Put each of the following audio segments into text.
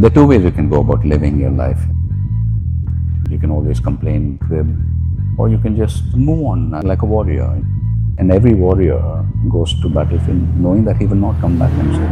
There are two ways you can go about living your life. You can always complain, crib, or you can just move on like a warrior. And every warrior goes to battlefield knowing that he will not come back himself.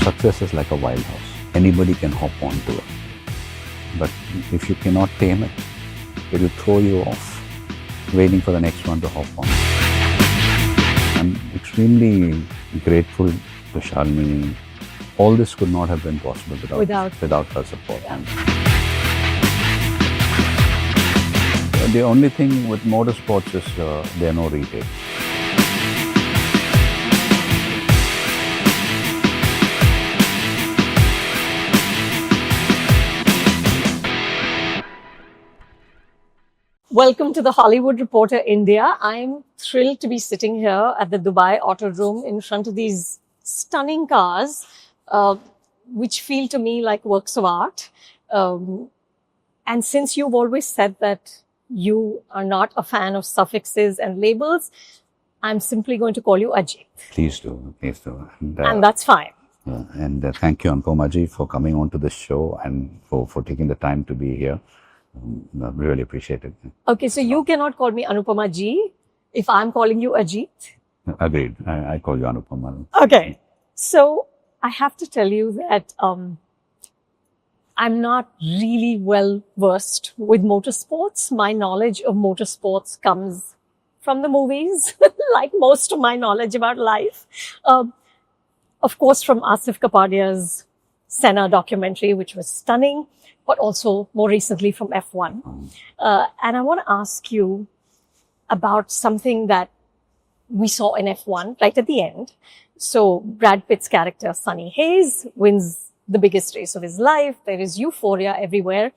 Success is like a wild horse. Anybody can hop onto it. But if you cannot tame it, it will throw you off, waiting for the next one to hop on. I'm extremely grateful to Shalini. All this could not have been possible without her support. Yeah. The only thing with motorsports is there are no retakes. Welcome to the Hollywood Reporter India. I'm thrilled to be sitting here at the Dubai Autodrome in front of these stunning cars, which feel to me like works of art. And since you've always said that you are not a fan of suffixes and labels, I'm simply going to call you Ajith. Please do, please do. And that's fine. And thank you, Anupama ji, for coming on to the show and for taking the time to be here. I really appreciate it. Okay, so you cannot call me Anupama ji if I'm calling you Ajith. Agreed. I call you Anupama. Okay, so I have to tell you that I'm not really well versed with motorsports. My knowledge of motorsports comes from the movies, like most of my knowledge about life. Of course, from Asif Kapadia's Senna documentary, which was stunning, but also more recently from F1. And I want to ask you about something that we saw in F1 right at the end. So Brad Pitt's character, Sonny Hayes, wins the biggest race of his life. There is euphoria everywhere,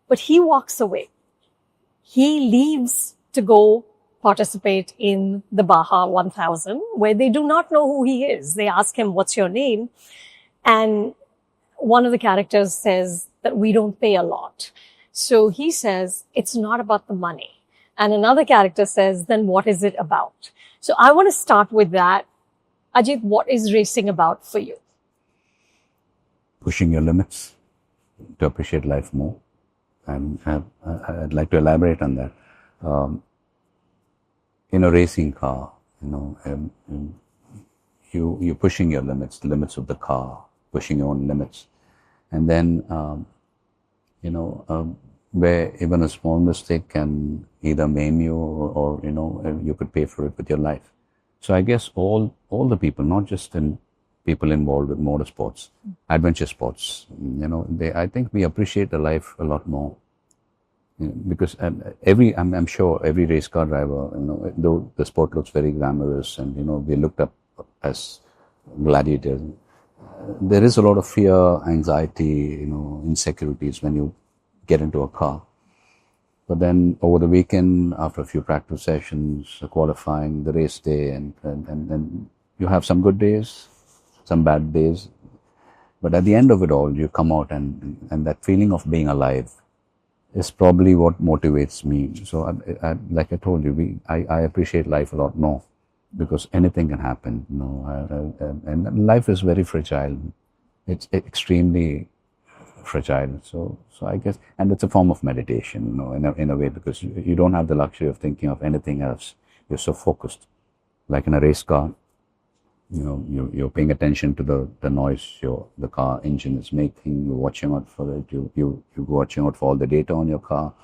but he walks away. He leaves to go participate in the Baja 1000, where they do not know who he is. They ask him, "What's your name?" And one of the characters says that we don't pay a lot. So he says, it's not about the money. And another character says, then what is it about? So I want to start with that. Ajith, what is racing about for you? Pushing your limits to appreciate life more. And I'd like to elaborate on that. In a racing car, you're pushing your limits, the limits of the car, pushing your own limits. And then, where even a small mistake can either maim you or you could pay for it with your life. So I guess all the people, not just people involved with motorsports, adventure sports, I think we appreciate the life a lot more. Because I'm sure every race car driver, though the sport looks very glamorous and, we looked up as gladiators, there is a lot of fear, anxiety, insecurities when you get into a car. But then over the weekend, after a few practice sessions, qualifying, the race day, and then you have some good days, some bad days. But at the end of it all, you come out and that feeling of being alive is probably what motivates me. So like I told you, I appreciate life a lot more. Because anything can happen, and life is very fragile. It's extremely fragile. So I guess, and it's a form of meditation, in a way, because you don't have the luxury of thinking of anything else. You're so focused. Like in a race car, you're paying attention to the noise the car engine is making. You're watching out for it. You're watching out for all the data on your car.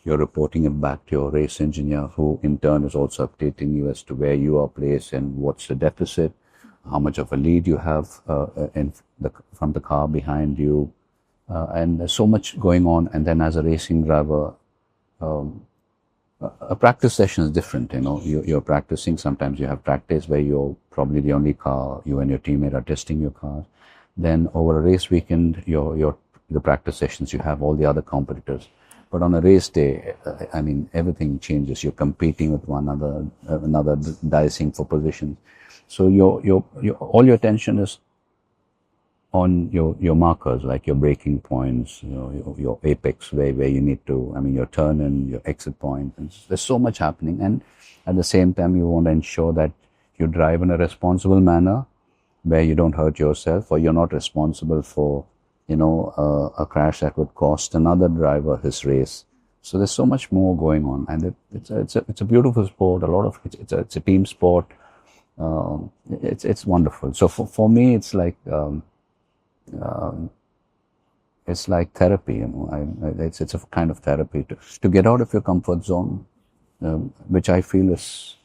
You're reporting it back to your race engineer, who in turn is also updating you as to where you are placed and what's the deficit, how much of a lead you have from the car behind you. And there's so much going on. And then as a racing driver, a practice session is different. You're practicing. Sometimes you have practice where you're probably the only car, you and your teammate are testing your car. Then over a race weekend, the practice sessions, you have all the other competitors. But on a race day, everything changes. You're competing with one another dicing for positions. So all your attention is on your markers, like your braking points, your apex, where you need to, your turn and your exit point. And there's so much happening. And at the same time, you want to ensure that you drive in a responsible manner where you don't hurt yourself, or you're not responsible for, a crash that would cost another driver his race. So there's so much more going on, and it's a beautiful sport. It's a team sport. It's wonderful. So for me, it's like therapy. It's a kind of therapy to get out of your comfort zone, which I feel is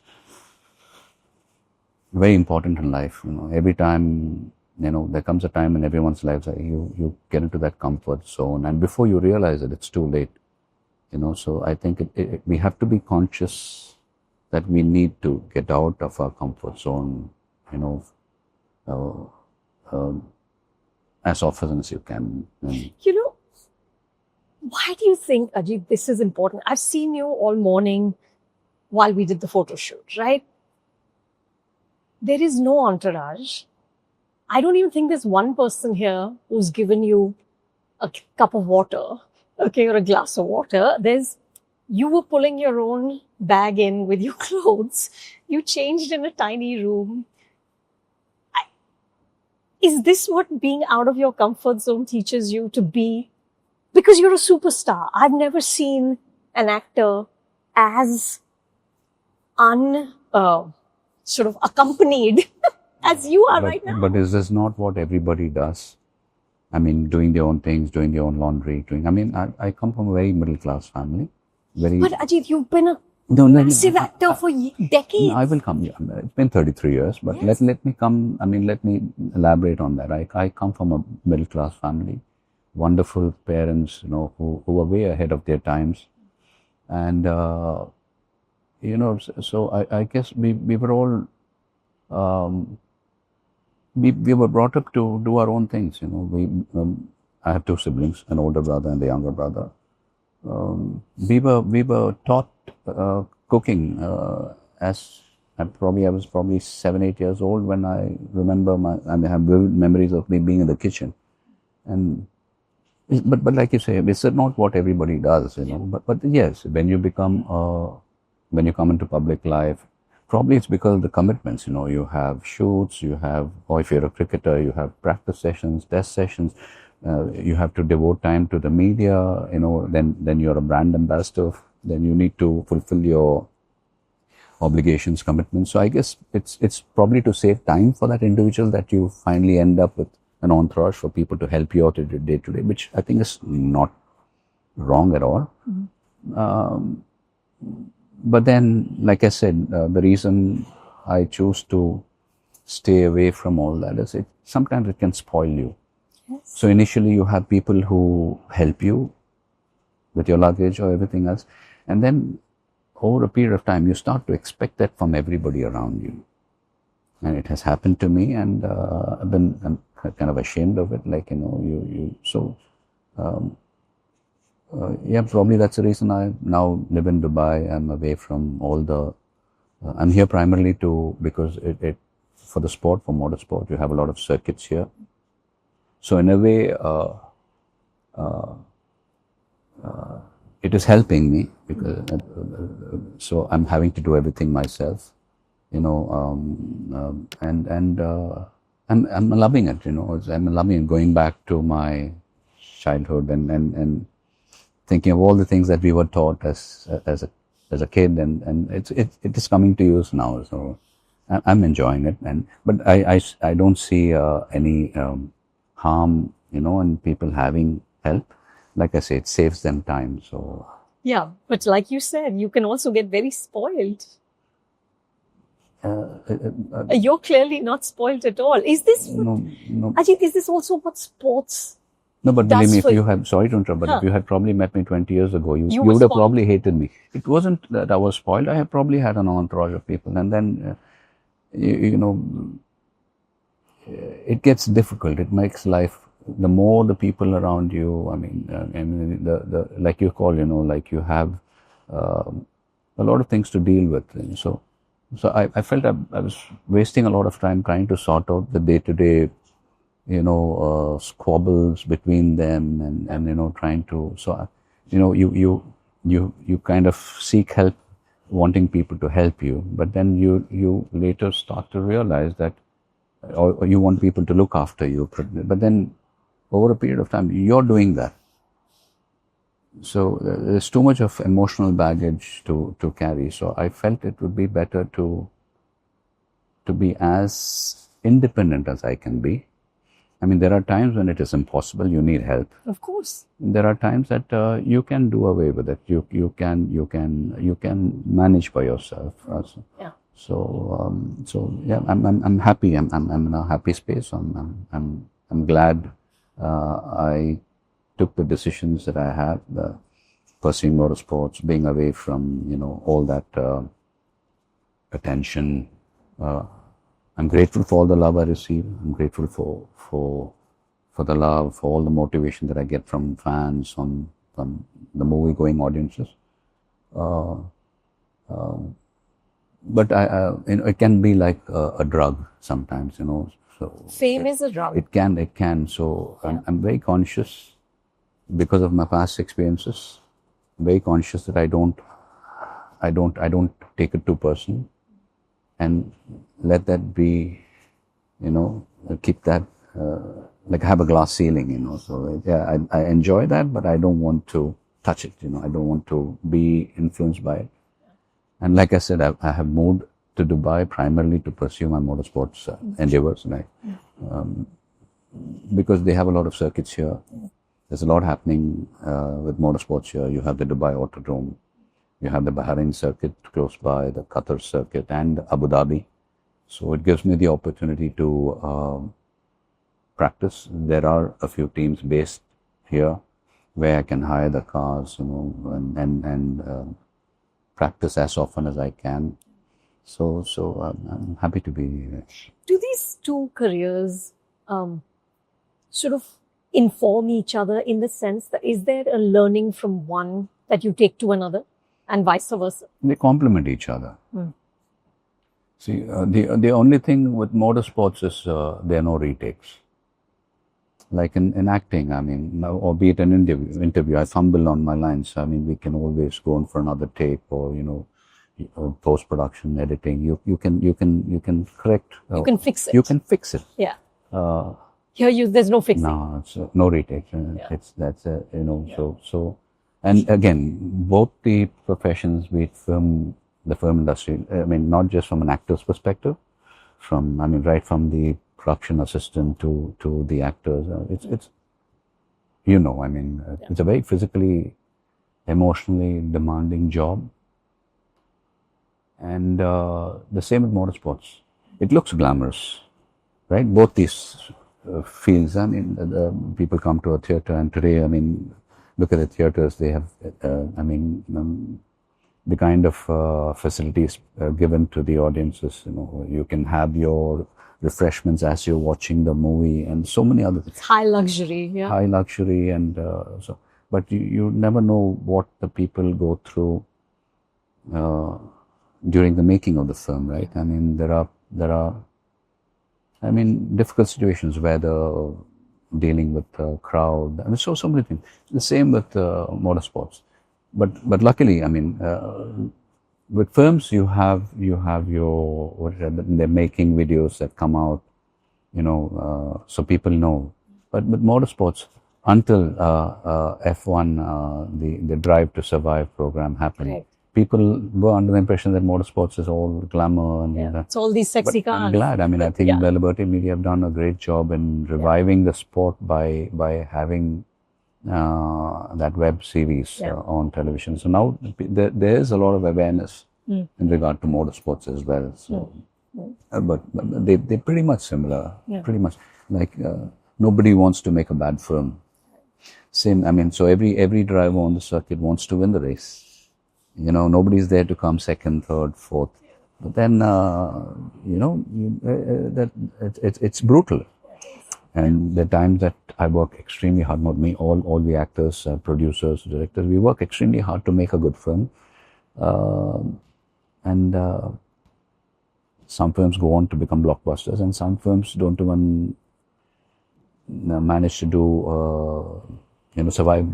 very important in life. Every time, there comes a time in everyone's lives that you get into that comfort zone, and before you realize it, it's too late. So I think we have to be conscious that we need to get out of our comfort zone, as often as you can. Why do you think, Ajith, this is important? I've seen you all morning while we did the photo shoot, right? There is no entourage. I don't even think there's one person here who's given you a cup of water, okay, or a glass of water. You were pulling your own bag in with your clothes. You changed in a tiny room. Is this what being out of your comfort zone teaches you to be? Because you're a superstar. I've never seen an actor as sort of accompanied as you are right now. But is this not what everybody does? Doing their own things, doing their own laundry, I come from a very middle class family. But Ajith, you've been a massive actor for decades. No, I will come. It's been 33 years, but yes. Let me come. Let me elaborate on that. I come from a middle class family, wonderful parents, who were way ahead of their times, and so I guess we were all we were brought up to do our own things. I have two siblings, an older brother and a younger brother. We were taught cooking as I was probably 7-8 years old when I remember I have vivid memories of me being in the kitchen. And but like you say, it's not what everybody does, But yes, when you when you come into public life, probably it's because of the commitments. You have shoots, or if you're a cricketer, you have practice sessions, test sessions. You have to devote time to the media, then you're a brand ambassador, then you need to fulfill your obligations, commitments. So I guess it's probably to save time for that individual that you finally end up with an entourage for people to help you out day to day, which I think is not wrong at all. Mm-hmm. But then, like I said, the reason I choose to stay away from all that is sometimes it can spoil you. Yes. So initially you have people who help you with your luggage or everything else. And then over a period of time, you start to expect that from everybody around you. And it has happened to me, and I'm kind of ashamed of it. Probably that's the reason I now live in Dubai. I'm away from all I'm here primarily because for the sport, for motorsport, you have a lot of circuits here. So in a way, it is helping me because so I'm having to do everything myself, and I'm loving it. I'm loving it, going back to my childhood and thinking of all the things that we were taught as a kid, and it is coming to use now. So I'm enjoying it, but I don't see any harm, in people having help. Like I say, it saves them time. So yeah, but like you said, you can also get very spoiled. You're clearly not spoiled at all. Is this no? Ajith, is this also what sports? No, but believe me, if you had, sorry to interrupt, but if you had probably met me 20 years ago, you would have probably hated me. It wasn't that I was spoiled. I had probably had an entourage of people, and then it gets difficult. It makes life. The more the people around you, the like you call, like you have a lot of things to deal with. So I felt I was wasting a lot of time trying to sort out the day-to-day squabbles between them and trying to, so, you kind of seek help, wanting people to help you, but then you later start to realize that, or you want people to look after you, but then over a period of time, you're doing that. So there's too much of emotional baggage to carry. So I felt it would be better to be as independent as I can be. I mean, there are times when it is impossible. You need help. Of course. There are times that you can do away with it. You can manage by yourself. Yeah. So yeah, I'm happy. I'm in a happy space. I'm glad I took the decisions that I have, pursuing motorsports, being away from all that attention. I'm grateful for all the love I receive. I'm grateful for the love, for all the motivation that I get from fans, from the movie-going audiences. But it can be like a drug sometimes, So Fame is a drug. It can. So Yeah. I'm very conscious, because of my past experiences. Very conscious that I don't take it too personal, and let that be, keep that like have a glass ceiling, So yeah, I enjoy that, but I don't want to touch it. I don't want to be influenced by it. And like I said, I have moved to Dubai primarily to pursue my motorsports endeavors, right? Because they have a lot of circuits here. There's a lot happening with motorsports here. You have the Dubai Autodrome, you have the Bahrain circuit close by, the Qatar circuit, and Abu Dhabi. So it gives me the opportunity to practice. There are a few teams based here where I can hire the cars, and practice as often as I can. So I'm happy to be here. Do these two careers sort of inform each other, in the sense that is there a learning from one that you take to another, and vice versa? They complement each other. See, the only thing with motorsports is there are no retakes. Like in acting, I mean, or be it an interview, I fumble on my lines. I mean, we can always go on for another take, or post production, editing. You can correct. You can fix it. You can fix it. Yeah. Here, there's no fixing. No, it's no retake. So, and again, both the professions, be it the film industry. I mean, not just from an actor's perspective, right from the production assistant to the actors. It's it's a very physically, emotionally demanding job. And the same with motorsports. It looks glamorous, right? Both these fields. I mean, people come to a theater, and today, I mean, look at the theaters. They have, the kind of facilities given to the audiences. You can have your refreshments as you're watching the movie, and so many other things. It's high luxury, yeah. High luxury, and so. But you never know what the people go through during the making of the film, right? I mean, there are difficult situations where dealing with the crowd. I mean, so many things. The same with motorsports. But luckily, I mean, with films, you have your they're making videos that come out, so people know. But with motorsports, until F1, the Drive to Survive program happened, Right. people were under the impression that motorsports is all glamour and It's all these sexy cars. I'm glad. I mean, I think Yeah. the Liberty Media have done a great job in reviving the sport by having that web series on television. So now there is a lot of awareness in regard to motorsports as well. So, but they're pretty much similar. Yeah. Pretty much like nobody wants to make a bad film. Same. I mean, so every driver on the circuit wants to win the race. Nobody's there to come second, third, fourth. But then, that it's brutal. And the times that I work extremely hard, not me, all the actors, producers, directors, we work extremely hard to make a good film. And some films go on to become blockbusters, and some films don't even manage to do, survive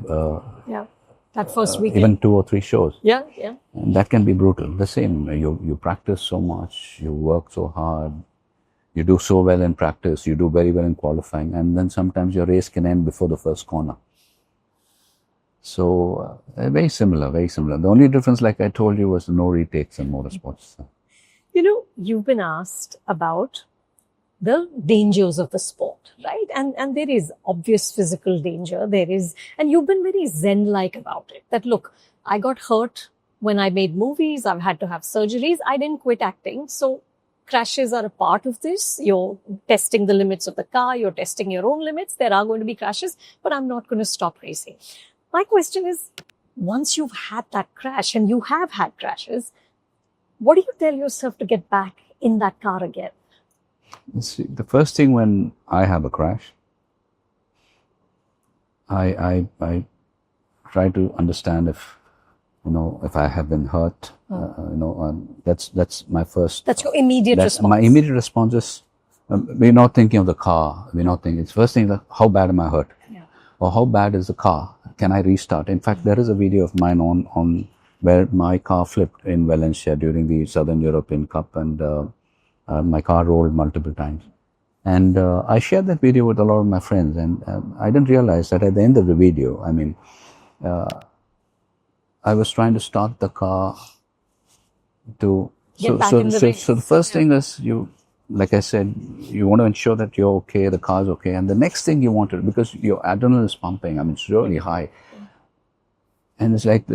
Yeah. That first weekend. even 2 or 3 shows. Yeah, yeah. And that can be brutal. The same, you practice so much, you work so hard, you do so well in practice, you do very well in qualifying, and then sometimes your race can end before the first corner. So very similar, very similar. The only difference, like I told you, was no retakes in motorsports. You've been asked about the dangers of the sport, right? And there is obvious physical danger. There is, and you've been very zen-like about it. That look, I got hurt when I made movies. I've had to have surgeries. I didn't quit acting. So crashes are a part of this. You're testing the limits of the car. You're testing your own limits. There are going to be crashes, but I'm not going to stop racing. My question is, once you've had that crash, and you have had crashes, what do you tell yourself to get back in that car again? See, the first thing when I have a crash, I try to understand if I have been hurt. That's my first. That's your immediate response. My immediate response is, we're not thinking of the car. We're not thinking. It's first thing, like, how bad am I hurt? Yeah. Or how bad is the car? Can I restart? In fact, there is a video of mine on where my car flipped in Valencia during the Southern European Cup, and my car rolled multiple times. And I shared that video with a lot of my friends, and I didn't realize that at the end of the video, I was trying to start the car to... So the first thing is, like I said, you want to ensure that you're okay, the car's okay. And the next thing you want to, because your adrenaline is pumping, it's really high. And it's like,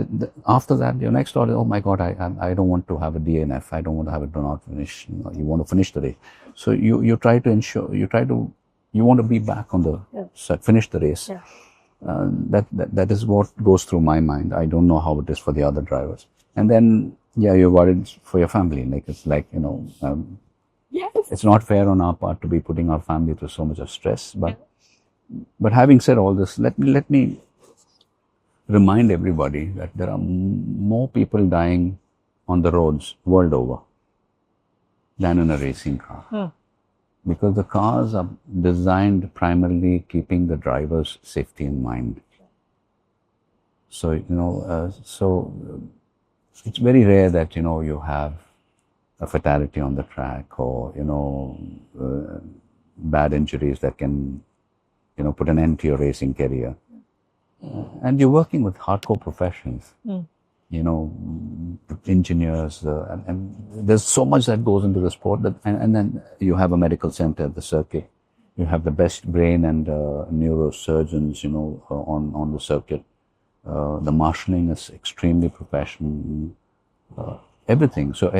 after that, your next thought is, oh my God, I don't want to have a DNF. I don't want to have a do not finish. You want to finish the race. So you try to ensure, you want to be back on the set, finish the race. Yeah. That is what goes through my mind. I don't know how it is for the other drivers. And then, you're worried for your family. Yes. It's not fair on our part to be putting our family through so much of stress. But having said all this, let me remind everybody that there are more people dying on the roads world over than in a racing car. Because the cars are designed primarily keeping the driver's safety in mind. So, so it's very rare that, you have a fatality on the track, or, bad injuries that can, put an end to your racing career. And you're working with hardcore professions, engineers, and there's so much that goes into the sport. And then you have a medical center at the circuit. You have the best brain and neurosurgeons, on the circuit. The marshalling is extremely professional. Everything. So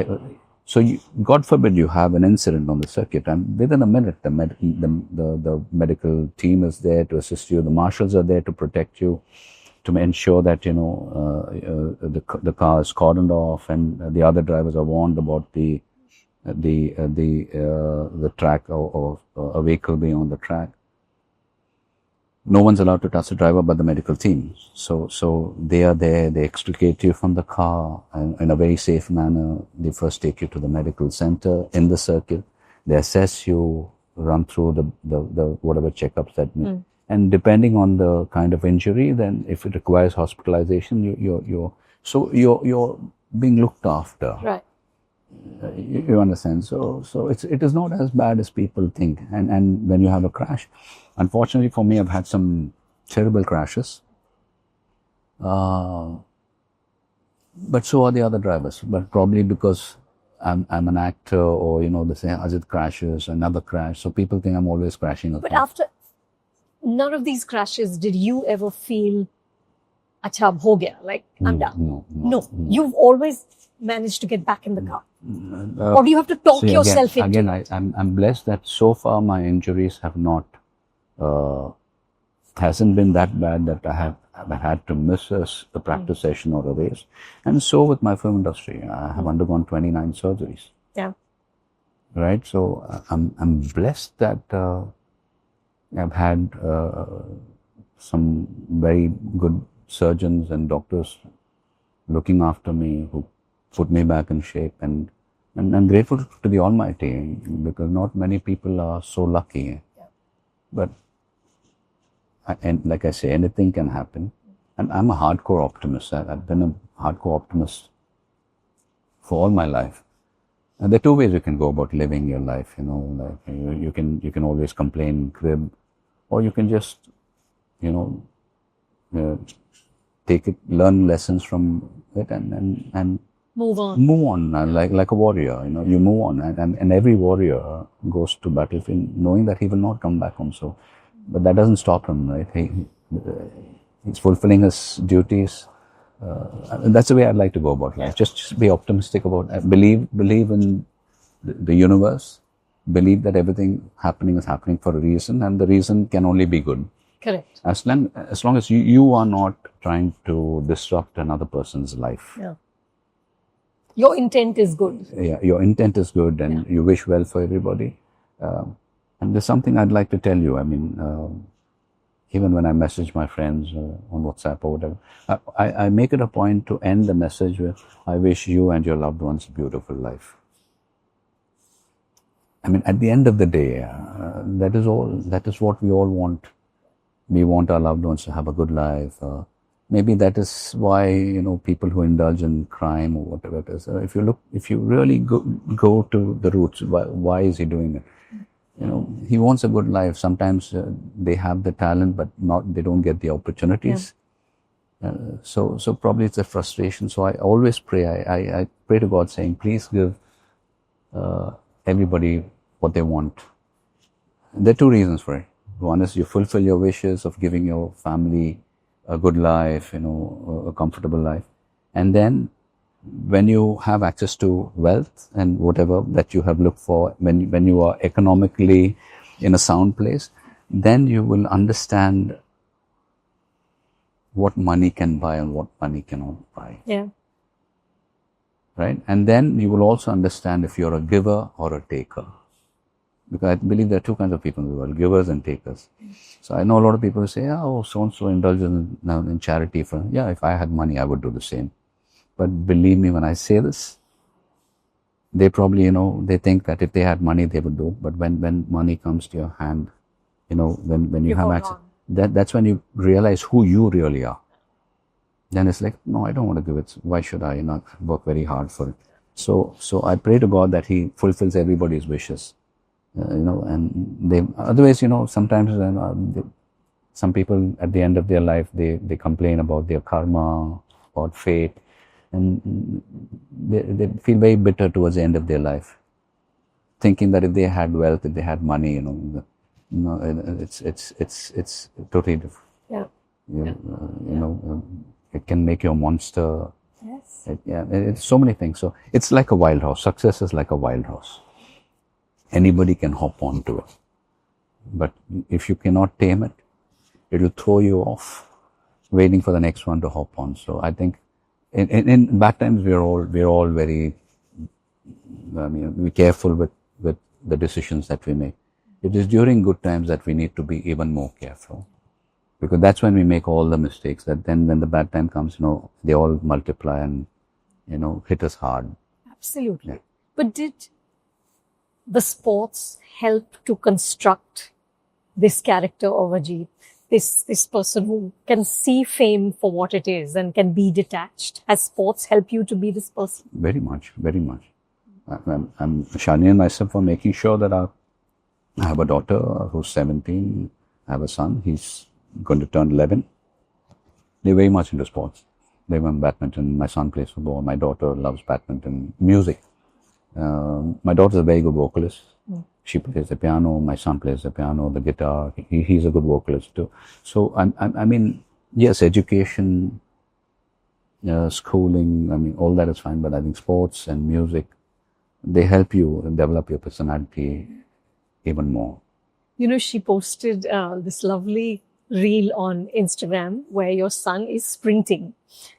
God forbid you have an incident on the circuit, and within a minute, the medical team is there to assist you. The marshals are there to protect you, to ensure that the car is cordoned off, and the other drivers are warned about the track or a vehicle being on the track. No one's allowed to touch the driver but the medical team. So they are there, they extricate you from the car in a very safe manner. They first take you to the medical center in the circuit. They assess you, run through the whatever checkups that need. And depending on the kind of injury, then if it requires hospitalization, you're being looked after. Right. You understand? So it is not as bad as people think. And when you have a crash, unfortunately for me, I've had some terrible crashes. But so are the other drivers. But probably because I'm an actor, or they say Ajith crashes, another crash. So people think I'm always crashing. But after none of these crashes, did you ever feel, acha, ab ho gaya, like I'm done? No. You've always managed to get back in the car. Or do you have to talk yourself into it? I'm blessed that so far my injuries have not, hasn't been that bad that I have had to miss a practice session or a race. And so with my film industry, I have undergone 29 surgeries. Yeah. Right? So I'm blessed that I've had some very good surgeons and doctors looking after me, who put me back in shape, and I'm grateful to the Almighty, because not many people are so lucky. Yeah. But and like I say, anything can happen. And I'm a hardcore optimist. I've been a hardcore optimist for all my life. And there are two ways you can go about living your life. Like you can always complain, crib, or you can just, take it, learn lessons from it, and Move on. move on. Like a warrior, you move on, and every warrior goes to battlefield knowing that he will not come back home. So, but that doesn't stop him, right? He's fulfilling his duties. And that's the way I'd like to go about life. Just be optimistic about it. Believe in the universe. Believe that everything happening is happening for a reason, and the reason can only be good. Correct. As long as you are not trying to disrupt another person's life. Yeah. Your intent is good. Yeah, your intent is good, and you wish well for everybody. And there's something I'd like to tell you. I mean, even when I message my friends on WhatsApp or whatever, I make it a point to end the message with, I wish you and your loved ones a beautiful life. I mean, at the end of the day, that is what we all want. We want our loved ones to have a good life. Maybe that is why, people who indulge in crime or whatever it is, if you really go to the roots, why is he doing it? He wants a good life. Sometimes they have the talent, but they don't get the opportunities. Yeah. So probably it's a frustration. So I always pray. I pray to God saying, please give everybody what they want. And there are two reasons for it. One is you fulfill your wishes of giving your family a good life, a comfortable life. And then when you have access to wealth and whatever that you have looked for, when you are economically in a sound place, then you will understand what money can buy and what money cannot buy. Yeah. Right? And then you will also understand if you're a giver or a taker. Because I believe there are two kinds of people in the world, givers and takers. So I know a lot of people who say, oh, so-and-so indulges now in charity. If I had money, I would do the same. But believe me, when I say this, they probably, they think that if they had money, they would do. But when money comes to your hand, when you have access, that's when you realize who you really are. Then it's like, no, I don't want to give it. Why should I not work very hard for it? So I pray to God that He fulfills everybody's wishes. And they, otherwise, sometimes some people at the end of their life, they complain about their karma or fate, and they feel very bitter towards the end of their life, thinking that if they had wealth, if they had money, it's totally different. Yeah. It can make you a monster. Yes. It's so many things. So it's like a wild horse. Success is like a wild horse. Anybody can hop onto it. But if you cannot tame it, it will throw you off, waiting for the next one to hop on. So I think in bad times, we're all very, be careful with the decisions that we make. It is during good times that we need to be even more careful. Because that's when we make all the mistakes, that then when the bad time comes, they all multiply and, hit us hard. Absolutely. Yeah. But did the sports help to construct this character of Ajith, this person who can see fame for what it is and can be detached? Has sports helped you to be this person? Very much, very much. Shalini and myself are making sure that I have a daughter who's 17, I have a son, he's going to turn 11. They're very much into sports. They went badminton, my son plays football, my daughter loves badminton, music. My daughter's a very good vocalist. She plays the piano. My son plays the piano, the guitar. He's a good vocalist too. So I mean, yes, education, schooling. All that is fine. But I think sports and music, they help you develop your personality even more. She posted this lovely reel on Instagram where your son is sprinting.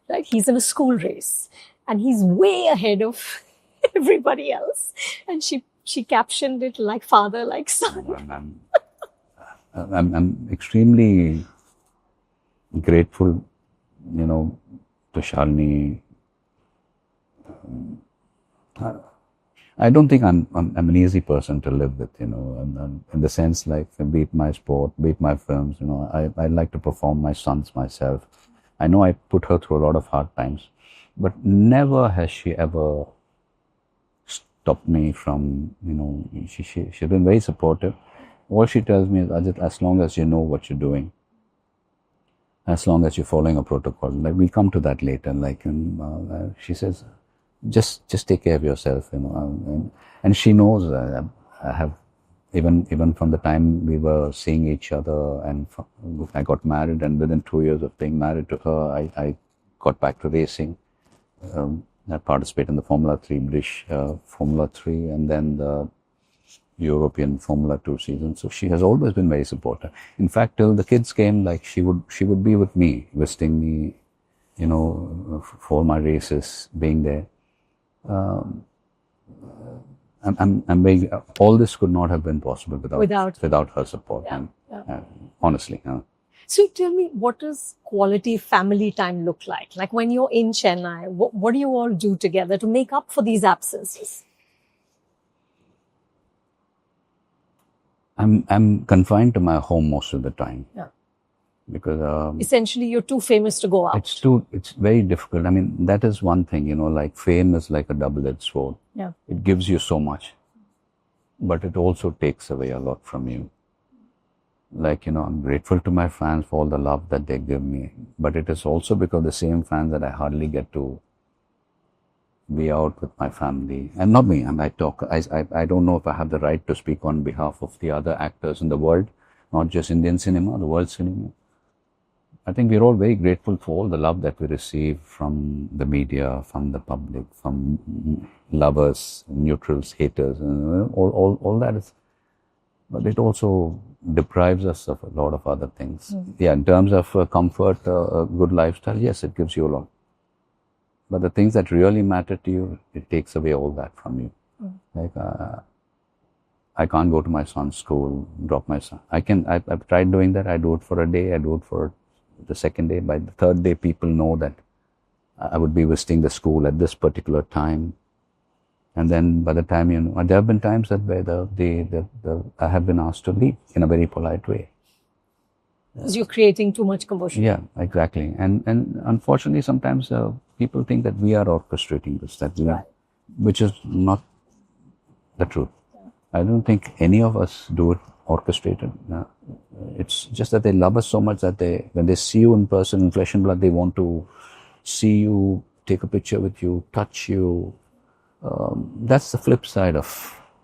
Right, he's in a school race and he's way ahead of everybody else, and she captioned it like father, like son. I'm extremely grateful, to Shalini. I don't think I'm an easy person to live with, and in the sense like be it my sport, be it my films, I like to perform my stunts myself. I know I put her through a lot of hard times, but never has she ever stopped me from, she's been very supportive. All she tells me is, Ajith, as long as you know what you're doing, as long as you're following a protocol, like we'll come to that later, like, she says, just take care of yourself, and she knows I have, even from the time we were seeing each other, and I got married, and within 2 years of being married to her, I got back to racing. I participated in the Formula 3, British Formula 3, and then the European Formula 2 season. So she has always been very supportive. In fact, till the kids came, like she would be with me, visiting me, for my races, being there. I'm very, all this could not have been possible without her support. Yeah, and honestly. So tell me, what does quality family time look like? Like when you're in Chennai, what do you all do together to make up for these absences? I'm confined to my home most of the time. Yeah. Because essentially you're too famous to go out. It's very difficult. I mean, that is one thing, like fame is like a double-edged sword. Yeah. It gives you so much, but it also takes away a lot from you. Like, I'm grateful to my fans for all the love that they give me, but it is also because the same fans that I hardly get to be out with my family. And not me, I don't know if I have the right to speak on behalf of the other actors in the world, not just Indian cinema, the world cinema. I think we're all very grateful for all the love that we receive from the media, from the public, from lovers, neutrals, haters, and all that is. But it also deprives us of a lot of other things. Yeah, in terms of comfort, a good lifestyle, yes, it gives you a lot. But the things that really matter to you, it takes away all that from you. Like, I can't go to my son's school, drop my son. I've tried doing that. I do it for a day. I do it for the second day. By the third day, people know that I would be visiting the school at this particular time. And then by the time, there have been times that where I have been asked to leave in a very polite way. Because you're creating too much commotion. Yeah, exactly. And unfortunately, sometimes people think that we are orchestrating this, which is not the truth. I don't think any of us do it orchestrated. It's just that they love us so much that when they see you in person, in flesh and blood, they want to see you, take a picture with you, touch you. That's the flip side of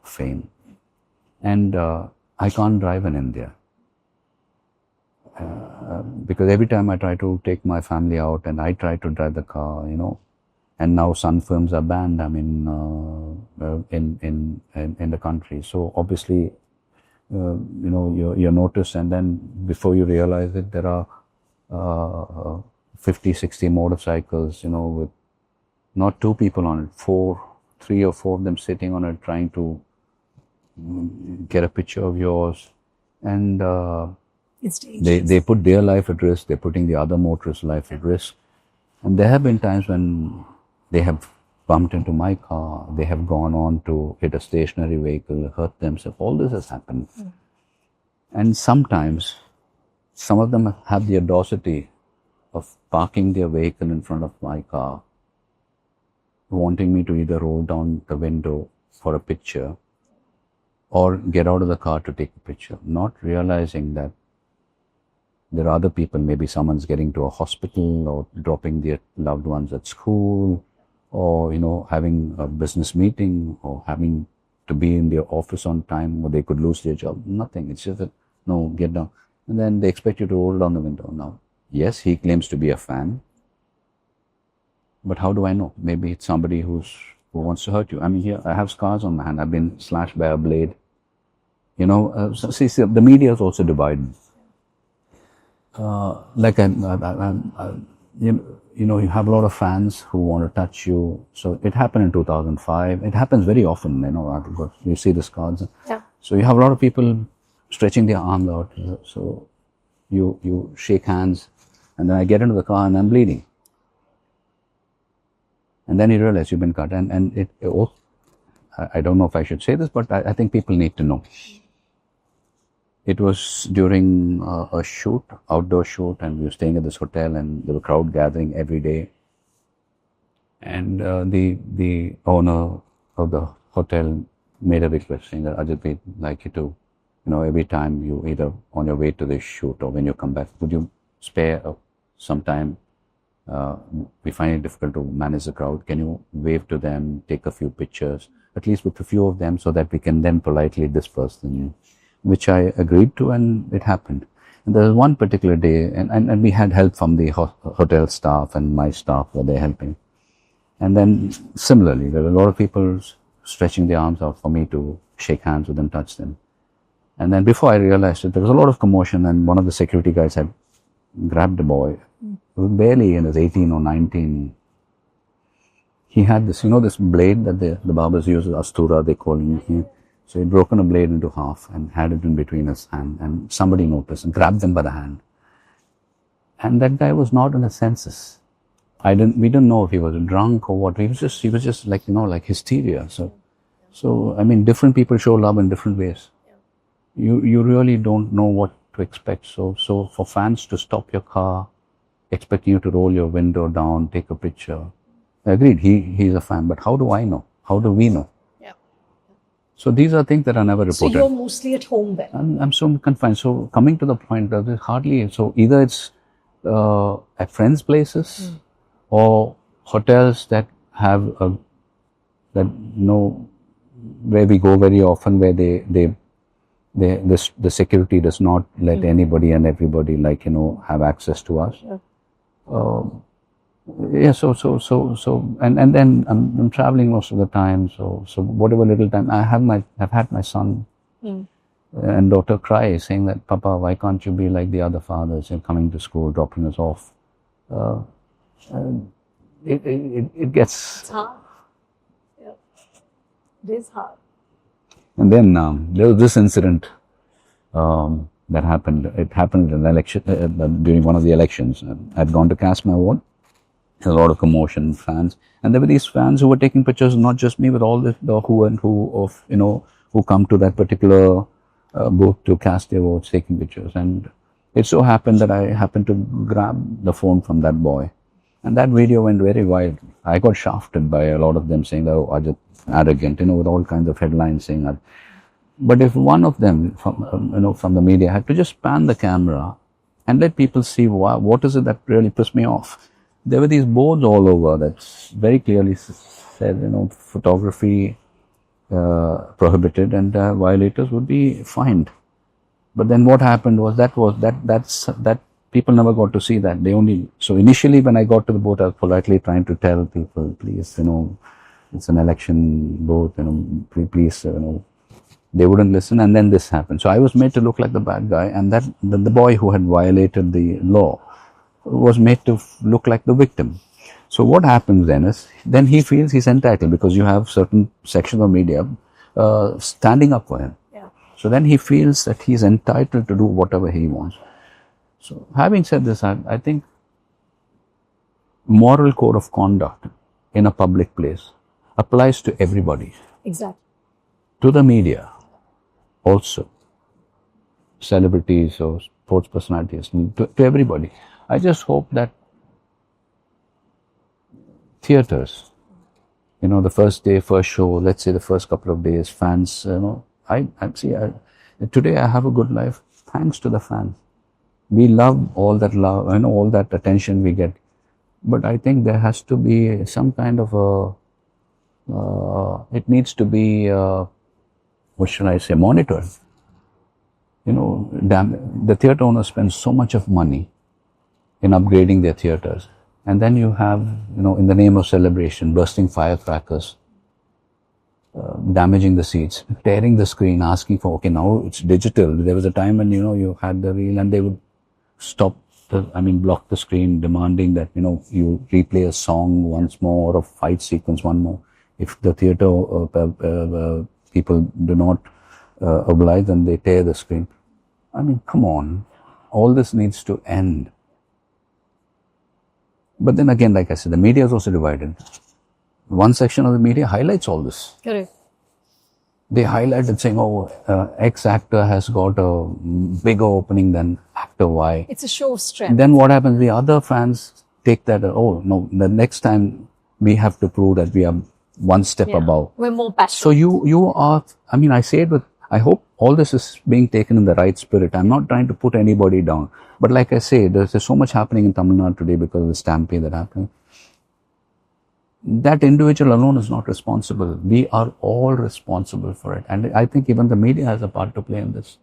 fame. And I can't drive in India. Because every time I try to take my family out and I try to drive the car, and now Sun films are banned, in the country. So obviously, you're noticed, and then before you realize it, there are 50, 60 motorcycles, with not 2 people on it, 3 or 4 of them sitting on it, trying to get a picture of yours. And they put their life at risk, they're putting the other motorist's life at risk. And there have been times when they have bumped into my car, they have gone on to hit a stationary vehicle, hurt themselves. All this has happened. And sometimes, some of them have the audacity of parking their vehicle in front of my car, wanting me to either roll down the window for a picture or get out of the car to take a picture, not realizing that there are other people, maybe someone's getting to a hospital or dropping their loved ones at school, or, having a business meeting, or having to be in their office on time, or they could lose their job. Nothing. It's just that, no, get down. And then they expect you to roll down the window. Now, yes, he claims to be a fan, but how do I know? Maybe it's somebody who wants to hurt you. I mean, here, I have scars on my hand. I've been slashed by a blade. See, the media is also divided. You have a lot of fans who want to touch you. So it happened in 2005. It happens very often, you see the scars. Yeah. So you have a lot of people stretching their arms out. So you shake hands, and then I get into the car and I'm bleeding. And then you realize you've been cut. And I don't know if I should say this, but I think people need to know. It was during a shoot, outdoor shoot, and we were staying at this hotel, and there were crowd gathering every day. And the owner of the hotel made a request saying that, Ajith, we'd like you to, every time you either on your way to this shoot or when you come back, would you spare some time? We find it difficult to manage the crowd. Can you wave to them, take a few pictures, at least with a few of them, so that we can then politely disperse them? Which I agreed to, and it happened. And there was one particular day, and we had help from the hotel staff, and my staff were there helping. And then similarly, there were a lot of people stretching their arms out for me to shake hands with them, touch them. And then before I realized it, there was a lot of commotion, and one of the security guys had grabbed a boy, who was barely in his 18 or 19. He had this, this blade that the barbers use, astura, they call it here. So he'd broken a blade into half and had it in between his hand, and somebody noticed and grabbed him by the hand. And that guy was not in his senses. We didn't know if he was drunk or what. He was just like, like hysteria. So I mean, different people show love in different ways. You really don't know what to expect. So for fans to stop your car, expecting you to roll your window down, take a picture. Agreed, he's a fan, but how do I know? How do we know? So these are things that are never reported. So you're mostly at home then? I'm so confined. So coming to the point, there's hardly, so either it's at friends' places or hotels that have where we go very often, where the security does not let anybody and everybody have access to us. And then I'm traveling most of the time. So whatever little time I've had my son and daughter cry, saying that, Papa, why can't you be like the other fathers and coming to school, dropping us off? It gets. It's hard. Yeah. It is hard. And then there was this incident that happened. It happened in an election during one of the elections. I'd gone to cast my vote. A lot of commotion, fans, and there were these fans who were taking pictures, not just me, but all the who and who of who come to that particular booth to cast their votes, taking pictures. And it so happened that I happened to grab the phone from that boy, and that video went very viral. I got shafted by a lot of them saying that, oh, Ajith, arrogant, with all kinds of headlines saying that. But if one of them from the media had to just pan the camera and let people see what is it that really pissed me off. There were these boards all over that very clearly said, photography prohibited and violators would be fined. But then what happened was that people never got to see that. So initially when I got to the booth, I was politely trying to tell people, please, it's an election booth, please, they wouldn't listen, and then this happened. So I was made to look like the bad guy, and the boy who had violated the law was made to look like the victim. So what happens then is, then he feels he's entitled because you have certain sections of media standing up for him. Yeah. So then he feels that he's entitled to do whatever he wants. So having said this, I think moral code of conduct in a public place applies to everybody. Exactly. To the media also, celebrities or sports personalities, to everybody. I just hope that theatres, the first day, first show, let's say the first couple of days, fans, today I have a good life thanks to the fans. We love all that love, all that attention we get. But I think there has to be some kind of it needs to be, what should I say, monitored. The theatre owners spend so much of money in upgrading their theatres. And then you have, in the name of celebration, bursting firecrackers, damaging the seats, tearing the screen, asking for, okay, now it's digital. There was a time when, you had the reel and they would block the screen, demanding that, you replay a song once more or fight sequence one more. If the theatre people do not oblige, then they tear the screen. Come on. All this needs to end. But then again, like I said, the media is also divided. One section of the media highlights all this. Correct. they highlighted saying, oh, X actor has got a bigger opening than actor Y. It's a show of strength. Then what happens? The other fans take that, oh, no, the next time we have to prove that we are one step above. We're more passionate. So you are, I mean, I say it with, I hope all this is being taken in the right spirit. I'm not trying to put anybody down. But like I say, there's so much happening in Tamil Nadu today because of the stampede that happened. That individual alone is not responsible. We are all responsible for it. And I think even the media has a part to play in this.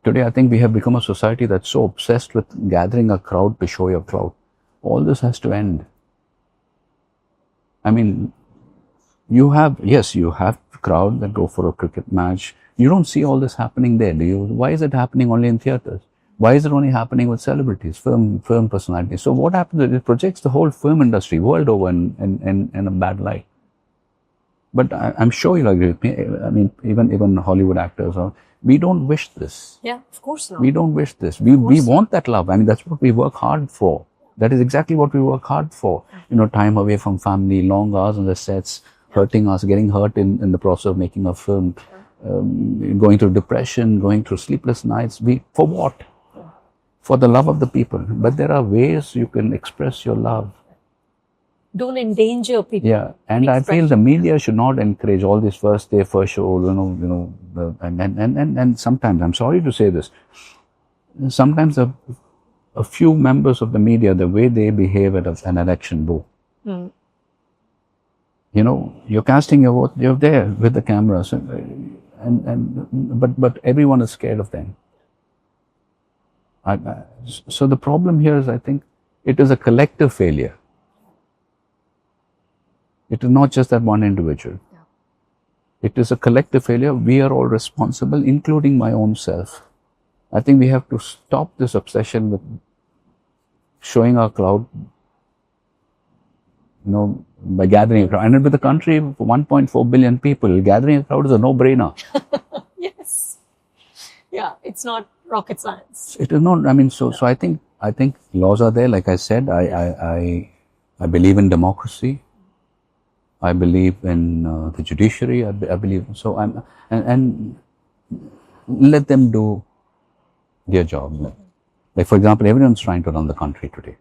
Today, I think we have become a society that's so obsessed with gathering a crowd to show your clout. All this has to end. I mean, you have crowd that go for a cricket match. You don't see all this happening there, do you? Why is it happening only in theatres? Why is it only happening with celebrities, film personalities? So what happens is it projects the whole film industry world over in a bad light. But I'm sure you'll agree with me. I mean, even Hollywood actors, we don't wish this. Yeah, of course not. We don't wish this. We want that love. I mean, that's what we work hard for. That is exactly what we work hard for. Time away from family, long hours on the sets, hurting us, getting hurt in the process of making a film, going through depression, going through sleepless nights. For what? For the love of the people. But there are ways you can express your love. Don't endanger people. Yeah, and I feel the media should not encourage all these first day, first show, and sometimes, I'm sorry to say this, sometimes a few members of the media, the way they behave at an election booth. You're casting your vote, you're there with the cameras, but everyone is scared of them. So the problem here is, I think, it is a collective failure. It is not just that one individual. Yeah. It is a collective failure. We are all responsible, including my own self. I think we have to stop this obsession with showing our clout, by gathering a crowd. And with the country, 1.4 billion people, gathering a crowd is a no-brainer. Yes. Yeah, it's not rocket science. It is not. I mean, so I think laws are there. Like I said, I believe in democracy. I believe in the judiciary. I believe so. And let them do their job. Like, for example, everyone's trying to run the country today,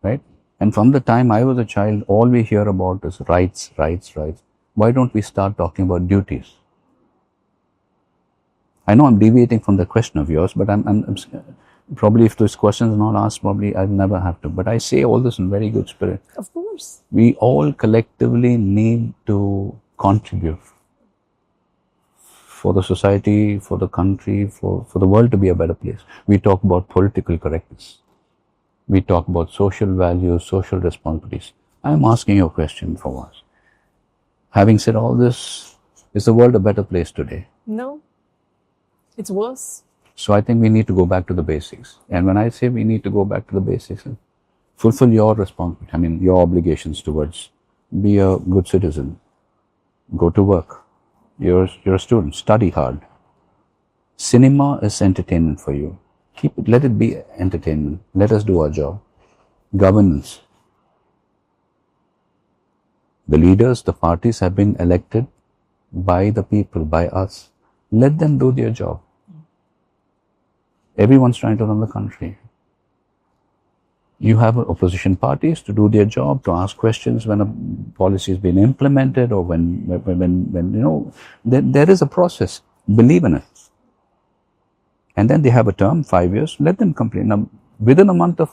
right? And from the time I was a child, all we hear about is rights. Why don't we start talking about duties? I know I'm deviating from the question of yours, but I'm probably, if this question is not asked, probably I'll never have to. But I say all this in very good spirit. Of course. We all collectively need to contribute for the society, for the country, for the world to be a better place. We talk about political correctness. We talk about social values, social responsibilities. I'm asking you a question for once. Having said all this, is the world a better place today? No. It's worse. So I think we need to go back to the basics. And when I say we need to go back to the basics, fulfill your responsibility, your obligations towards, be a good citizen, go to work. You're a student, study hard. Cinema is entertainment for you. Let it be entertainment. Let us do our job. Governance. The leaders, the parties have been elected by the people, by us. Let them do their job. Everyone's trying to run the country. You have opposition parties to do their job, to ask questions when a policy has been implemented, or when there is a process. Believe in it. And then they have a term, 5 years, let them complete. Now, within a month of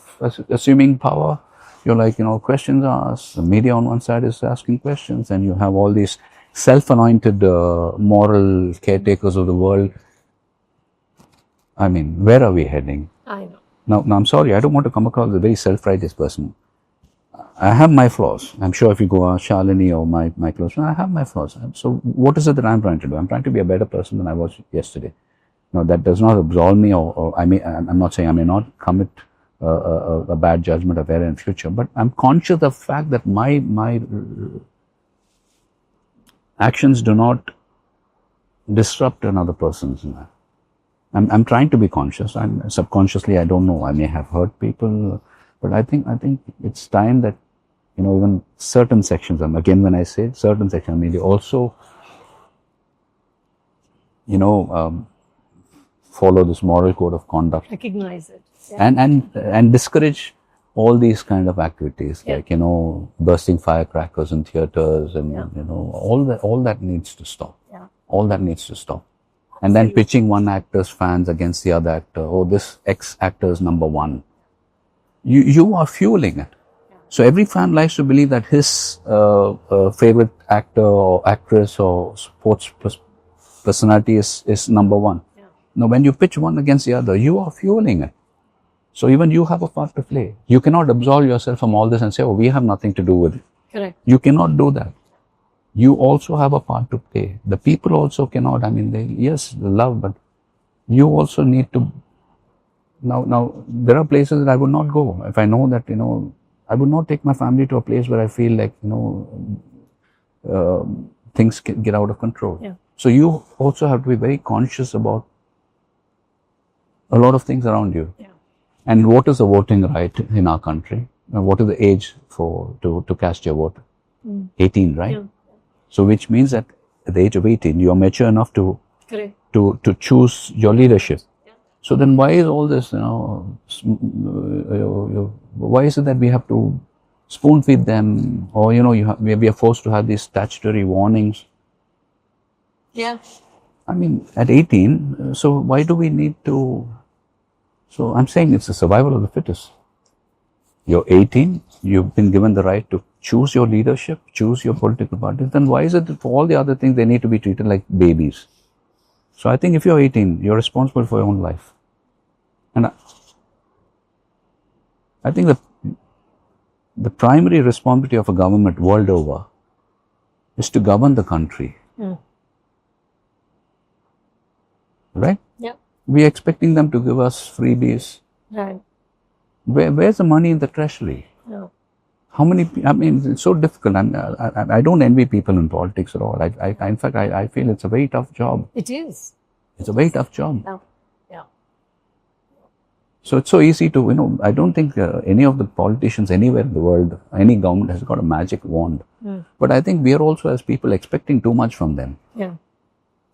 assuming power, you're like, questions are asked. The media on one side is asking questions, and you have all these self-anointed moral caretakers of the world. I mean, where are we heading? I know. Now, I'm sorry, I don't want to come across as a very self-righteous person. I have my flaws. I'm sure if you go ask Shalini or my close friend, I have my flaws. So what is it that I'm trying to do? I'm trying to be a better person than I was yesterday. Now, that does not absolve me, or I'm not saying I may not commit a bad judgment of error in future, but I'm conscious of the fact that my actions do not disrupt another person's life. I'm trying to be conscious. Subconsciously, I don't know, I may have hurt people, but I think it's time that even certain sections, again when I say certain sections, I mean they also, follow this moral code of conduct. Recognize it. Yeah. And discourage all these kind of activities, Yeah. like, bursting firecrackers in theaters and, all that needs to stop. Yeah. All that needs to stop. And then pitching one actor's fans against the other actor. Oh, this X actor is number one. You are fueling it. So every fan likes to believe that his favorite actor or actress or sports personality is number one. Yeah. Now, when you pitch one against the other, you are fueling it. So even you have a part to play. You cannot absolve yourself from all this and say, oh, we have nothing to do with it. Correct. You cannot do that. You also have a part to play. The people also cannot. I mean, they love, but you also need to. Now, there are places that I would not go. If I know that, I would not take my family to a place where I feel like, things get out of control. Yeah. So you also have to be very conscious about a lot of things around you. Yeah. And what is the voting right in our country? What is the age to cast your vote? 18, right? Yeah. So which means that at the age of 18, you are mature enough to Correct. to choose your leadership. Yeah. So then why is all this, why is it that we have to spoon feed them, or, we are forced to have these statutory warnings? Yeah. I mean, at 18, so why do we need to? So I'm saying it's the survival of the fittest. You're 18, you've been given the right to choose your leadership, choose your political parties. Then why is it that for all the other things they need to be treated like babies? So I think if you're 18, you're responsible for your own life. And I think the primary responsibility of a government world over is to govern the country. Mm. Right? Yep. We're expecting them to give us freebies. Right. Where's the money in the treasury? No. How many? I mean, it's so difficult. I don't envy people in politics at all. In fact, I feel it's a very tough job. It is. It's a very tough job. No. Yeah. So it's so easy to, I don't think any of the politicians anywhere in the world, any government has got a magic wand. Mm. But I think we are also, as people, expecting too much from them. Yeah.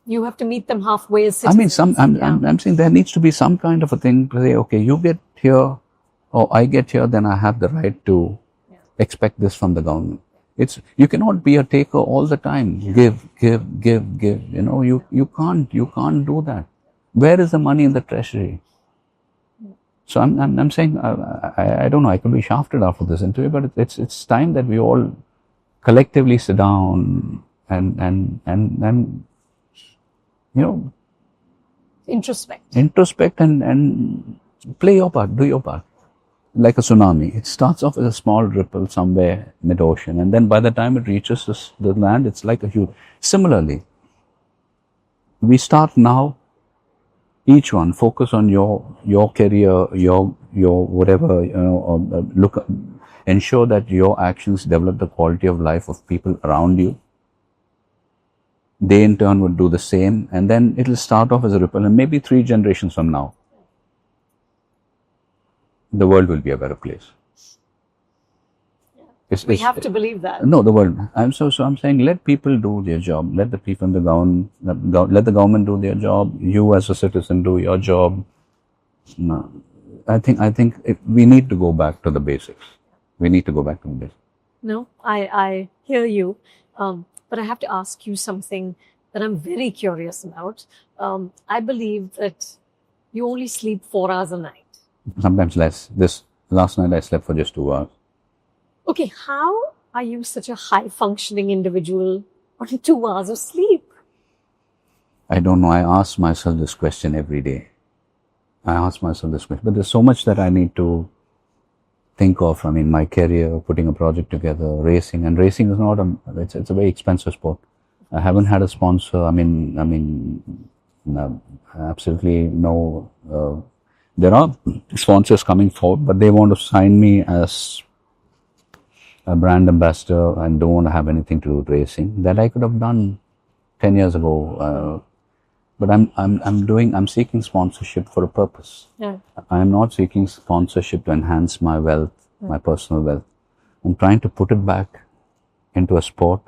You have to meet them halfway as I mean, citizens. I'm saying there needs to be some kind of a thing to say, okay, you get here, or I get here, then I have the right to expect this from the government. You cannot be a taker all the time. Give. You can't do that. Where is the money in the treasury? So I'm saying, I don't know, I could be shafted after this interview, but it's time that we all collectively sit down and introspect and play your part, do your part. Like a tsunami, it starts off as a small ripple somewhere mid-ocean, and then by the time it reaches the land, it's like a huge. Similarly, we start now. Each one focus on your career, your whatever, ensure that your actions develop the quality of life of people around you. They in turn would do the same, and then it'll start off as a ripple, and maybe 3 generations from now, the world will be a better place. We have to believe that. No, the world. I'm saying, let people do their job. Let the people in the let the government do their job. You as a citizen do your job. No, I think we need to go back to the basics. We need to go back to the basics. No, I hear you, but I have to ask you something that I'm very curious about. I believe that you only sleep 4 hours a night. Sometimes less. Last night I slept for just 2 hours. Okay, how are you such a high-functioning individual on 2 hours of sleep? I don't know. I ask myself this question every day. But there's so much that I need to think of. I mean, my career, putting a project together, racing. And racing is not it's a very expensive sport. I haven't had a sponsor. I mean, no, absolutely no. There are sponsors coming forward, but they want to sign me as a brand ambassador and don't want to have anything to do with racing. That I could have done 10 years ago. But I'm seeking sponsorship for a purpose. Yeah. I'm not seeking sponsorship to enhance my wealth, my personal wealth. I'm trying to put it back into a sport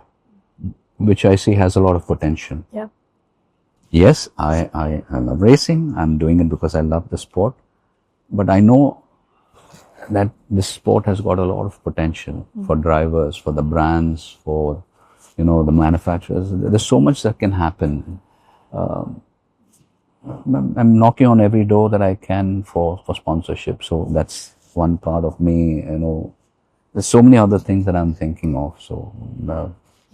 which I see has a lot of potential. Yeah. Yes, I love racing. I'm doing it because I love the sport. But I know that this sport has got a lot of potential for drivers, for the brands, for, the manufacturers. There's so much that can happen. I'm knocking on every door that I can for sponsorship. So that's one part of me, There's so many other things that I'm thinking of. So,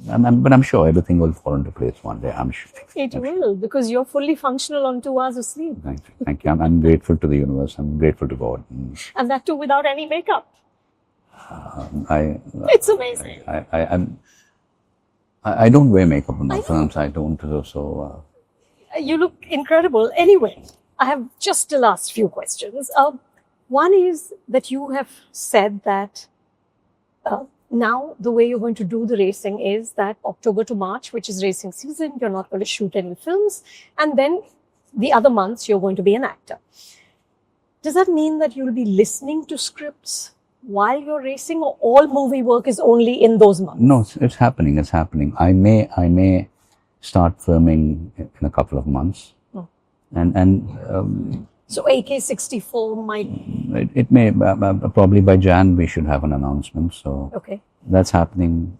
but I'm sure everything will fall into place one day. I'm sure. It will, because you're fully functional on 2 hours of sleep. Thank you. I'm grateful to the universe. I'm grateful to God. And that too without any makeup. It's It's amazing. I don't wear makeup in my films. I don't. So. You look incredible. Anyway, I have just the last few questions. One is that you have said that now the way you're going to do the racing is that October to March, which is racing season, you're not going to shoot any films. And then the other months, you're going to be an actor. Does that mean that you'll be listening to scripts while you're racing, or all movie work is only in those months? No, it's happening. It's happening. I may start filming in a couple of months. So AK-64 might... It may, probably by Jan we should have an announcement. So okay, that's happening.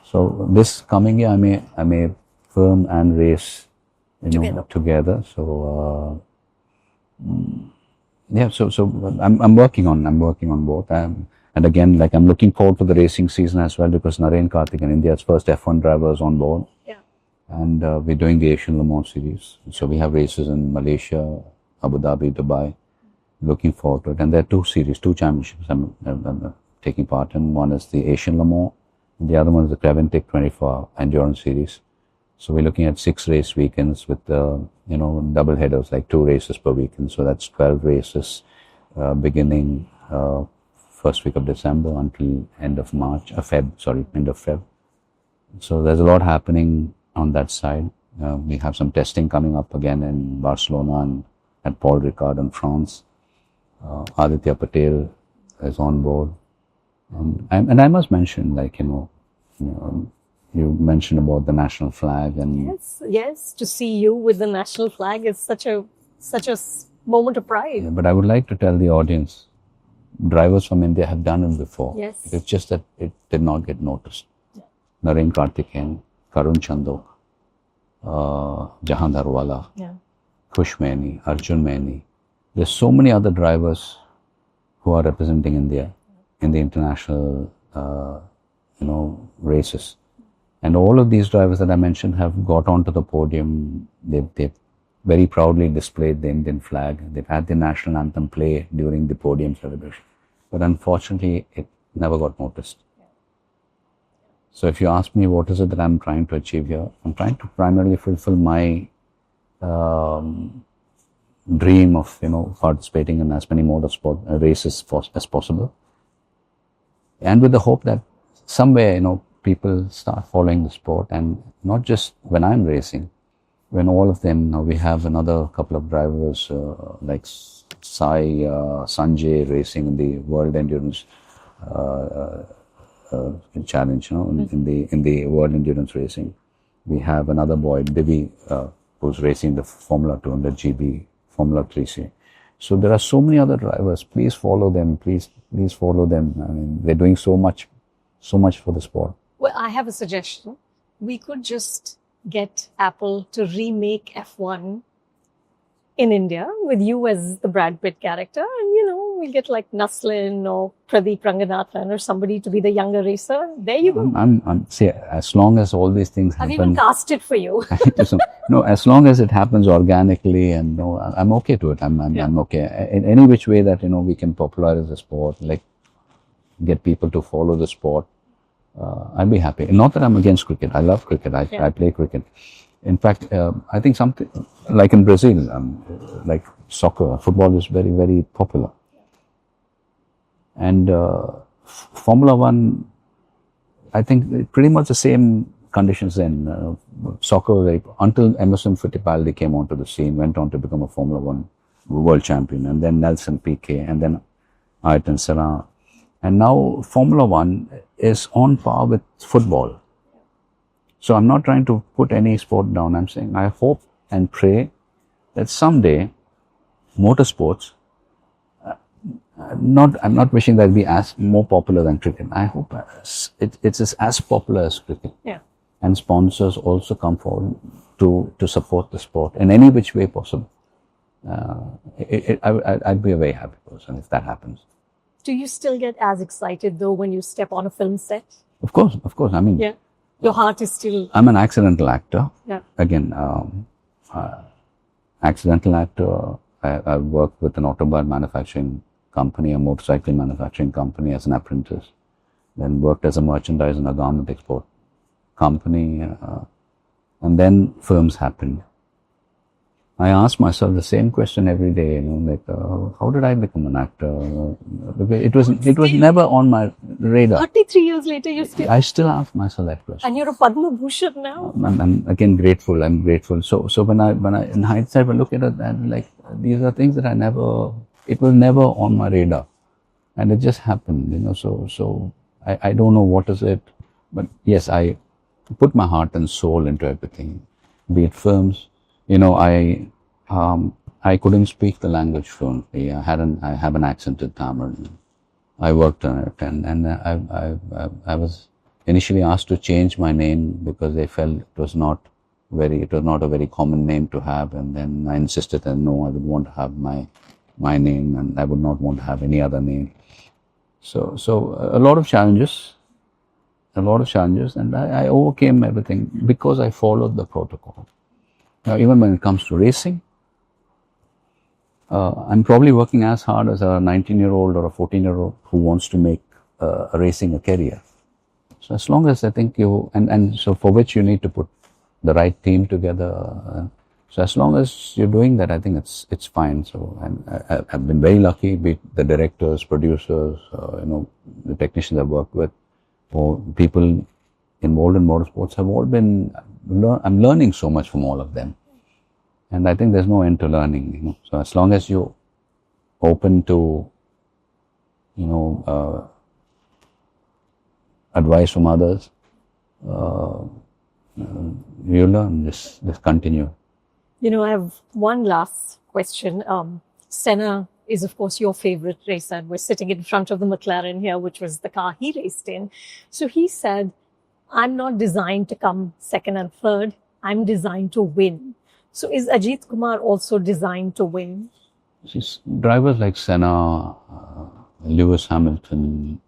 So this coming year I may film and race, together. So yeah. So I'm working on both. And again, like, I'm looking forward to the racing season as well, because Narain Karthikeyan, India's first F1 driver, is on board. yeah, And we're doing the Asian Le Mans series. So we have races in Malaysia, Abu Dhabi, Dubai. Looking forward to it. And there are two championships I'm taking part in. One is the Asian Le Mans, and the other one is the critic 24-hour endurance series. So we're looking at 6 race weekends with, double headers, like 2 races per weekend. So that's 12 races, beginning first week of December until end of Feb. So there's a lot happening on that side. We have some testing coming up again in Barcelona and at Paul Ricard in France. Aditya Patel is on board. And I must mention, you mentioned about the national flag, and yes, to see you with the national flag is such a moment of pride. Yeah, but I would like to tell the audience, drivers from India have done it before. Yes. It's just that it did not get noticed. Yeah. Narain Karthikeyan, Karun Chandhok, Jahan Darwala, Khush Maini, Arjun Maini. There's so many other drivers who are representing India in the international, races. And all of these drivers that I mentioned have got onto the podium. They've very proudly displayed the Indian flag. They've had the national anthem play during the podium celebration. But unfortunately, it never got noticed. So if you ask me what is it that I'm trying to achieve here, I'm trying to primarily fulfill my dream of, participating in as many motorsport races as possible. And with the hope that somewhere, people start following the sport, and not just when I'm racing, when all of them, we have another couple of drivers like Sanjay racing in the World Endurance Challenge, in the World Endurance Racing. We have another boy, Divi, who's racing the Formula 2 and the GB Formula 3C. So there are so many other drivers. Please follow them. Please follow them. I mean, they're doing so much for the sport. Well, I have a suggestion. We could just get Apple to remake F1 in India with you as the Brad Pitt character, and we'll get like Naslin or Pradeep Ranganathan or somebody to be the younger racer. There you go. See, as long as all these things happen, I've even cast it for you. No, as long as it happens organically, and I'm okay to it. I'm okay in any which way that we can popularize the sport, like get people to follow the sport. I'll be happy. Not that I'm against cricket. I love cricket. I play cricket. In fact, I think something like in Brazil, like soccer, football is very, very popular. And Formula One, I think pretty much the same conditions in soccer, until Emerson Fittipaldi came onto the scene, went on to become a Formula One world champion, and then Nelson Piquet, and then Ayrton Senna. And now Formula One is on par with football. So I'm not trying to put any sport down. I'm saying I hope and pray that someday motorsports, I'm not wishing that it'll be as more popular than cricket. I hope it's as popular as cricket. Yeah. And sponsors also come forward to support the sport in any which way possible. I'd be a very happy person if that happens. Do you still get as excited though when you step on a film set? Of course. I mean, Yeah. Your heart is still... I'm an accidental actor. Yeah. Again, accidental actor. I worked with an automobile manufacturing company, a motorcycle manufacturing company as an apprentice. Then worked as a merchandise in a garment export company. And then films happened. I ask myself the same question every day, how did I become an actor? It was never on my radar. 33 years later, you still... I still ask myself that question. And you're a Padma Bhushan now. I'm again grateful. I'm grateful. So when I in hindsight, when I look at it, and like these are things that it was never on my radar, and it just happened. So I don't know what is it, but yes, I put my heart and soul into everything, be it films. I couldn't speak the language fluently. I have an accent in Tamil. I worked on it, and I was initially asked to change my name because they felt it was not a very common name to have, and then I insisted that no, I would want to have my name, and I would not want to have any other name. So a lot of challenges, and I overcame everything because I followed the protocol. Now, even when it comes to racing, I'm probably working as hard as a 19-year-old or a 14-year-old who wants to make racing a career. So as long as I think and so for which you need to put the right team together. So as long as you're doing that, I think it's fine. So I've been very lucky, be it the directors, producers, the technicians I've worked with, or people involved in motorsports have all been. I'm learning so much from all of them, and I think there's no end to learning. So as long as you're open to, advice from others, you learn. Just continue. I have one last question. Senna is, of course, your favorite racer, and we're sitting in front of the McLaren here, which was the car he raced in. So he said, I'm not designed to come second and third. I'm designed to win. So is Ajith Kumar also designed to win? Drivers like Senna, Lewis Hamilton,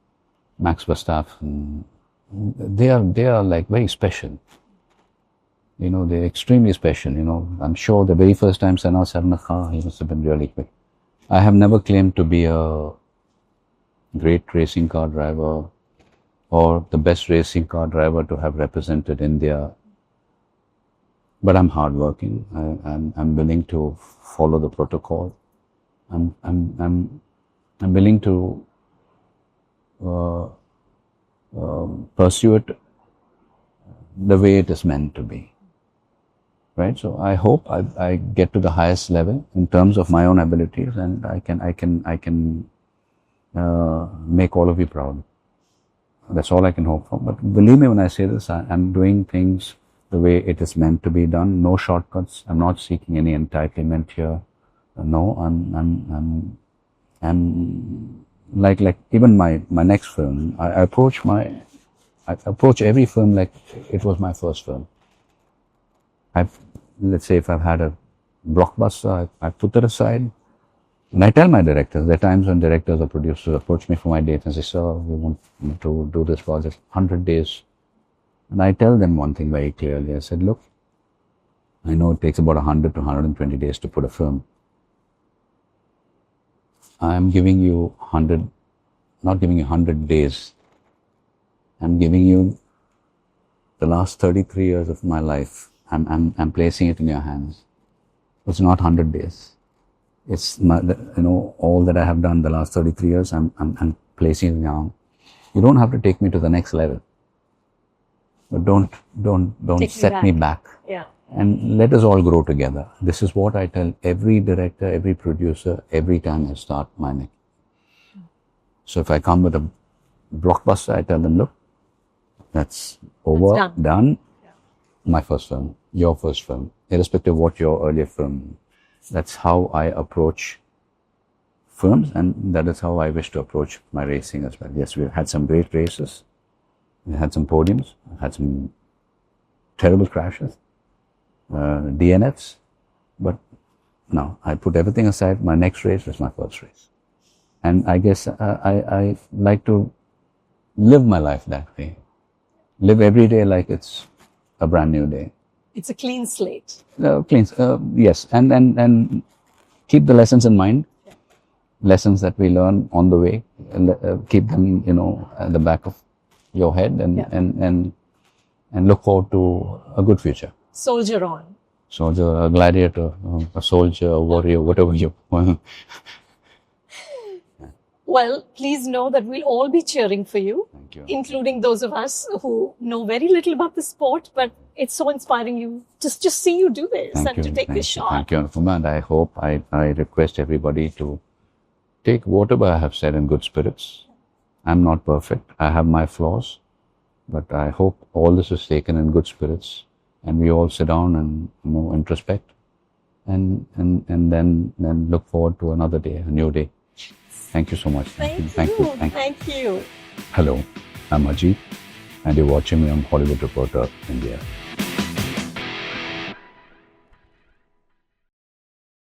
Max Verstappen, they are like very special. They're extremely special. I'm sure the very first time Senna sat in a car, he must have been really quick. I have never claimed to be a great racing car driver or the best racing car driver to have represented India. But I'm hardworking. I'm willing to follow the protocol. I'm willing to pursue it the way it is meant to be. Right? So I hope I get to the highest level in terms of my own abilities, and I can make all of you proud. That's all I can hope for. But believe me when I say this, I'm doing things the way it is meant to be done. No shortcuts. I'm not seeking any entitlement here. No, I'm like even my next film. I approach every film like it was my first film. Let's say if I've had a blockbuster, I put that aside. And I tell my directors, there are times when directors or producers approach me for my date and say, sir, we want to do this project, 100 days. And I tell them one thing very clearly. I said, look, I know it takes about 100 to 120 days to put a film. I'm giving you 100, not giving you 100 days. I'm giving you the last 33 years of my life. I'm placing it in your hands. It's not 100 days. It's all that I have done the last 33 years. I'm placing it in your hands. You don't have to take me to the next level, but don't set me back. Yeah. And let us all grow together. This is what I tell every director, every producer, every time I start my neck. So if I come with a blockbuster, I tell them, look, that's over, That's done. My first film, your first film, irrespective of what your earlier film. That's how I approach films, and that is how I wish to approach my racing as well. Yes, we've had some great races, we had some podiums, had some terrible crashes, DNFs, but no, I put everything aside. My next race is my first race. And I guess I like to live my life that way. Live every day like it's a brand new day. It's a clean slate. Yes, and keep the lessons in mind. Lessons that we learn on the way, keep them, at the back of your head, and look forward to a good future. Soldier on. Soldier, a gladiator, a soldier, a warrior, whatever you want. Well, please know that we'll all be cheering for you, Thank you. including those of us who know very little about the sport, but it's so inspiring you just see you do this Thank and you. to take this shot. Thank you, Anupama. And I hope, I request everybody to take whatever I have said in good spirits. I'm not perfect. I have my flaws, but I hope all this is taken in good spirits, and we all sit down and introspect, and then look forward to another day, a new day. Thank you so much. Thank you. Hello, I'm Ajith, and you're watching me on Hollywood Reporter India.